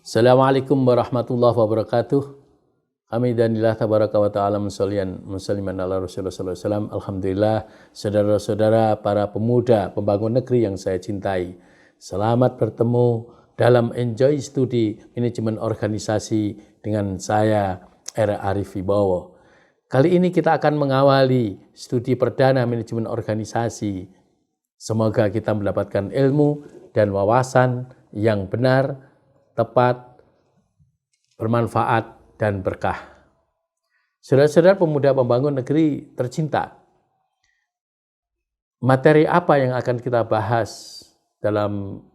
Assalamualaikum warahmatullahi wabarakatuh. Kami danillah tabaraka wa ta'ala musliman ala Rasulullah sallallahu alaihi wasallam. Alhamdulillah, saudara-saudara para pemuda pembangun negeri yang saya cintai. Selamat bertemu dalam Enjoy Studi Manajemen Organisasi dengan saya R. Arif Wibowo. Kali ini kita akan mengawali studi perdana manajemen organisasi. Semoga kita mendapatkan ilmu dan wawasan yang benar, tepat, bermanfaat, dan berkah. Saudara-saudara pemuda pembangun negeri tercinta, materi apa yang akan kita bahas dalam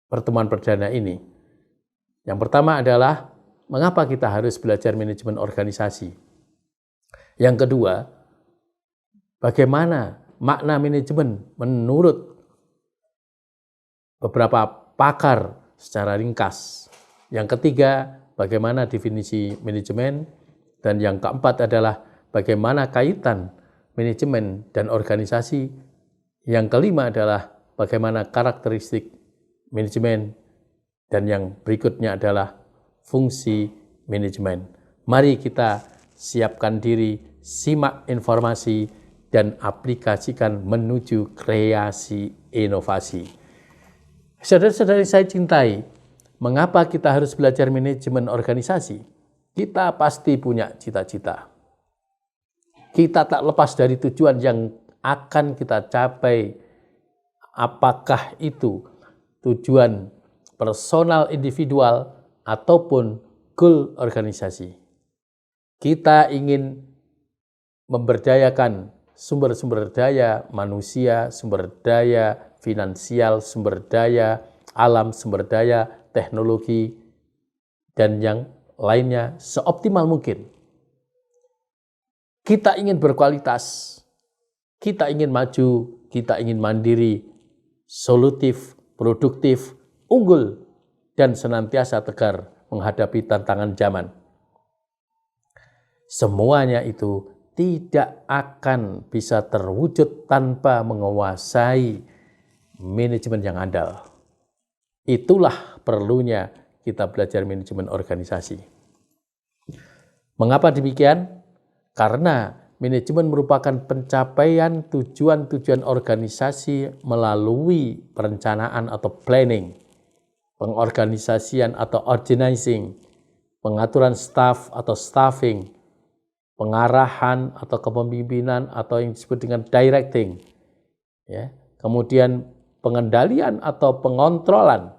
pertemuan perdana ini? Yang pertama adalah mengapa kita harus belajar manajemen organisasi. Yang kedua, bagaimana makna manajemen menurut beberapa pakar secara ringkas. Yang ketiga, bagaimana definisi manajemen. Dan yang keempat adalah bagaimana kaitan manajemen dan organisasi. Yang kelima adalah bagaimana karakteristik manajemen. Dan yang berikutnya adalah fungsi manajemen. Mari kita siapkan diri, simak informasi, dan aplikasikan menuju kreasi inovasi. Saudara-saudari saya cintai, mengapa kita harus belajar manajemen organisasi? Kita pasti punya cita-cita. Kita tak lepas dari tujuan yang akan kita capai. Apakah itu tujuan personal individual ataupun goal organisasi? Kita ingin memberdayakan sumber-sumber daya manusia, sumber daya finansial, sumber daya alam, sumber daya teknologi, dan yang lainnya seoptimal mungkin. Kita ingin berkualitas, kita ingin maju, kita ingin mandiri, solutif, produktif, unggul, dan senantiasa tegar menghadapi tantangan zaman. Semuanya itu tidak akan bisa terwujud tanpa menguasai manajemen yang andal. Itulah perlunya kita belajar manajemen organisasi. Mengapa demikian? Karena manajemen merupakan pencapaian tujuan-tujuan organisasi melalui perencanaan atau planning, pengorganisasian atau organizing, pengaturan staff atau staffing, pengarahan atau kepemimpinan atau yang disebut dengan directing, ya. Kemudian pengendalian atau pengontrolan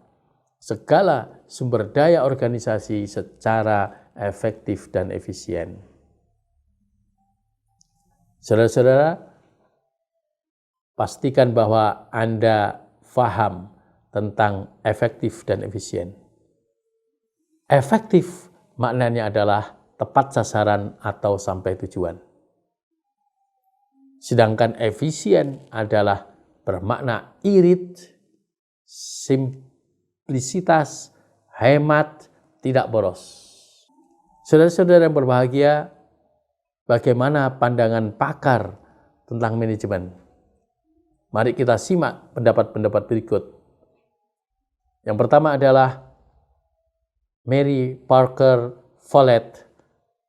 segala sumber daya organisasi secara efektif dan efisien. Saudara-saudara, pastikan bahwa Anda paham tentang efektif dan efisien. Efektif maknanya adalah tepat sasaran atau sampai tujuan. Sedangkan efisien adalah bermakna irit, simplisitas, hemat, tidak boros. Saudara-saudara yang berbahagia, bagaimana pandangan pakar tentang manajemen? Mari kita simak pendapat-pendapat berikut. Yang pertama adalah Mary Parker Follett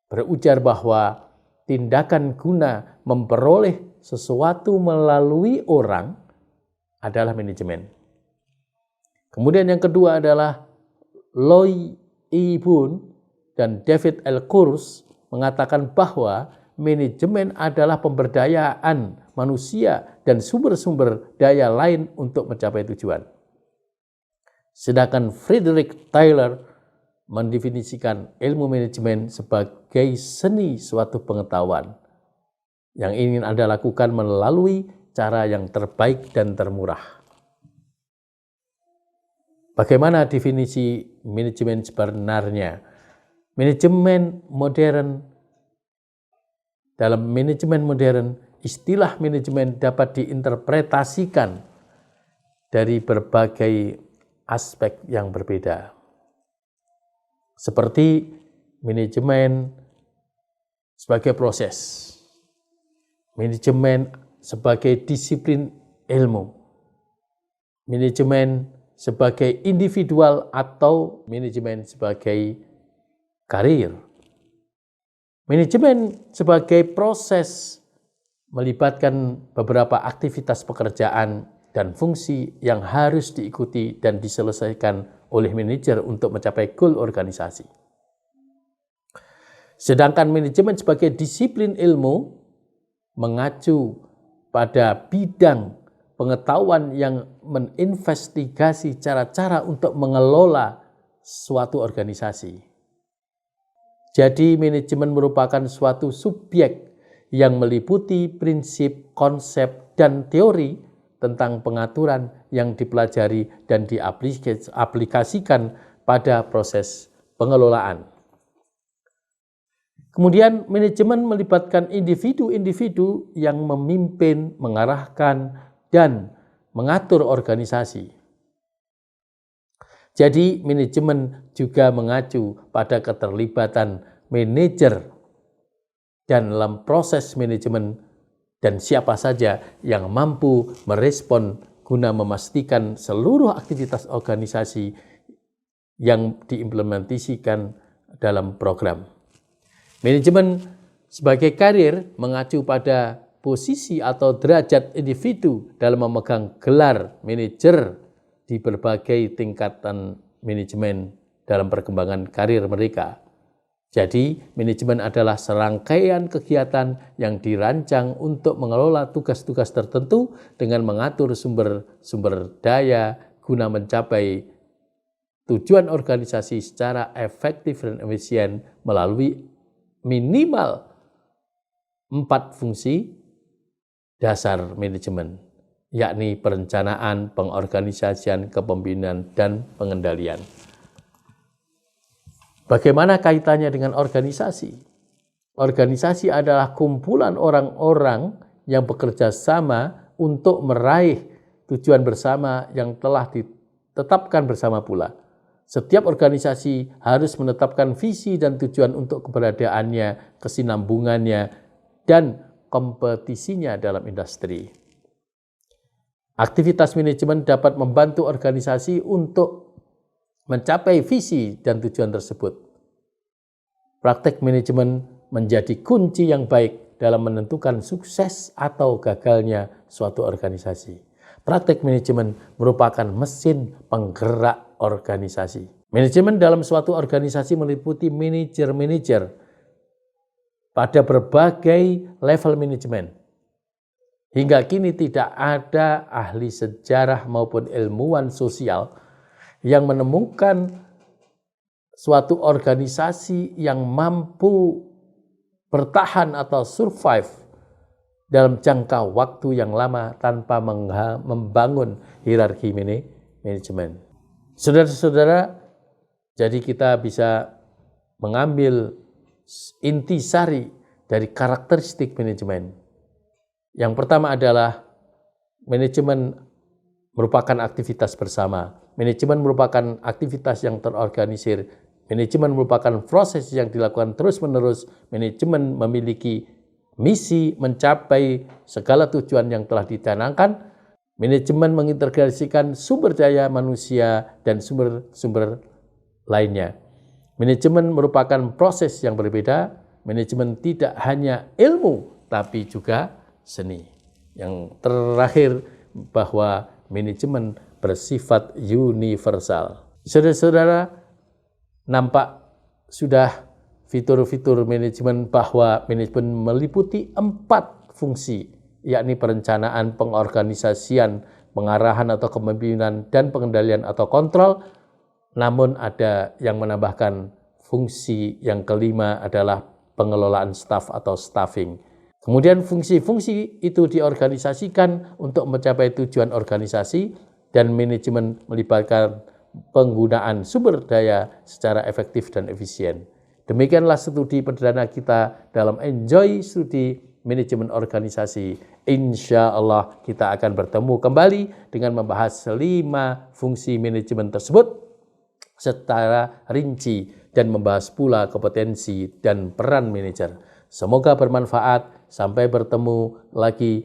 berujar bahwa tindakan guna memperoleh sesuatu melalui orang adalah manajemen. Kemudian yang kedua adalah Loy E. Boon dan David L. Kurz mengatakan bahwa manajemen adalah pemberdayaan manusia dan sumber-sumber daya lain untuk mencapai tujuan. Sedangkan Frederick Taylor mendefinisikan ilmu manajemen sebagai seni suatu pengetahuan yang ingin Anda lakukan melalui cara yang terbaik dan termurah. Bagaimana definisi manajemen sebenarnya? Manajemen modern, dalam manajemen modern, istilah manajemen dapat diinterpretasikan dari berbagai aspek yang berbeda. Seperti manajemen sebagai proses, manajemen sebagai disiplin ilmu, manajemen sebagai individual atau manajemen sebagai karir. Manajemen sebagai proses melibatkan beberapa aktivitas pekerjaan dan fungsi yang harus diikuti dan diselesaikan oleh manajer untuk mencapai goal organisasi. Sedangkan manajemen sebagai disiplin ilmu mengacu pada bidang pengetahuan yang menginvestigasi cara-cara untuk mengelola suatu organisasi. Jadi manajemen merupakan suatu subjek yang meliputi prinsip, konsep, dan teori tentang pengaturan yang dipelajari dan diaplikasikan pada proses pengelolaan. Kemudian manajemen melibatkan individu-individu yang memimpin, mengarahkan, dan mengatur organisasi. Jadi manajemen juga mengacu pada keterlibatan manajer dan dalam proses manajemen dan siapa saja yang mampu merespon guna memastikan seluruh aktivitas organisasi yang diimplementasikan dalam program. Manajemen sebagai karir mengacu pada posisi atau derajat individu dalam memegang gelar manajer di berbagai tingkatan manajemen dalam perkembangan karir mereka. Jadi, manajemen adalah serangkaian kegiatan yang dirancang untuk mengelola tugas-tugas tertentu dengan mengatur sumber daya guna mencapai tujuan organisasi secara efektif dan efisien melalui minimal 4 fungsi dasar manajemen, yakni perencanaan, pengorganisasian, kepemimpinan, dan pengendalian. Bagaimana kaitannya dengan organisasi? Organisasi adalah kumpulan orang-orang yang bekerja sama untuk meraih tujuan bersama yang telah ditetapkan bersama pula. Setiap organisasi harus menetapkan visi dan tujuan untuk keberadaannya, kesinambungannya, dan kompetisinya dalam industri. Aktivitas manajemen dapat membantu organisasi untuk mencapai visi dan tujuan tersebut. Praktek manajemen menjadi kunci yang baik dalam menentukan sukses atau gagalnya suatu organisasi. Praktek manajemen merupakan mesin penggerak organisasi. Manajemen dalam suatu organisasi meliputi manajer-manajer pada berbagai level manajemen. Hingga kini tidak ada ahli sejarah maupun ilmuwan sosial yang menemukan suatu organisasi yang mampu bertahan atau survive dalam jangka waktu yang lama tanpa membangun hierarki manajemen. Saudara-saudara, jadi kita bisa mengambil intisari dari karakteristik manajemen. Yang pertama adalah manajemen merupakan aktivitas bersama. Manajemen merupakan aktivitas yang terorganisir. Manajemen merupakan proses yang dilakukan terus-menerus. Manajemen memiliki misi mencapai segala tujuan yang telah dicanangkan. Manajemen mengintegrasikan sumber daya manusia dan sumber-sumber lainnya. Manajemen merupakan proses yang berbeda. Manajemen tidak hanya ilmu, tapi juga seni. Yang terakhir, bahwa manajemen bersifat universal. Saudara-saudara, nampak sudah fitur-fitur manajemen bahwa manajemen meliputi 4 fungsi, yakni perencanaan, pengorganisasian, pengarahan atau kepemimpinan, dan pengendalian atau kontrol. Namun ada yang menambahkan fungsi yang kelima adalah pengelolaan staf atau staffing. Kemudian fungsi-fungsi itu diorganisasikan untuk mencapai tujuan organisasi dan manajemen melibatkan penggunaan sumber daya secara efektif dan efisien. Demikianlah studi perdana kita dalam Enjoy Studi Manajemen Organisasi. Insya Allah kita akan bertemu kembali dengan membahas 5 fungsi manajemen tersebut secara rinci dan membahas pula kompetensi dan peran manajer. Semoga bermanfaat. Sampai bertemu lagi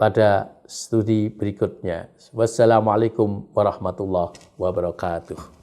pada studi berikutnya. Wassalamualaikum warahmatullahi wabarakatuh.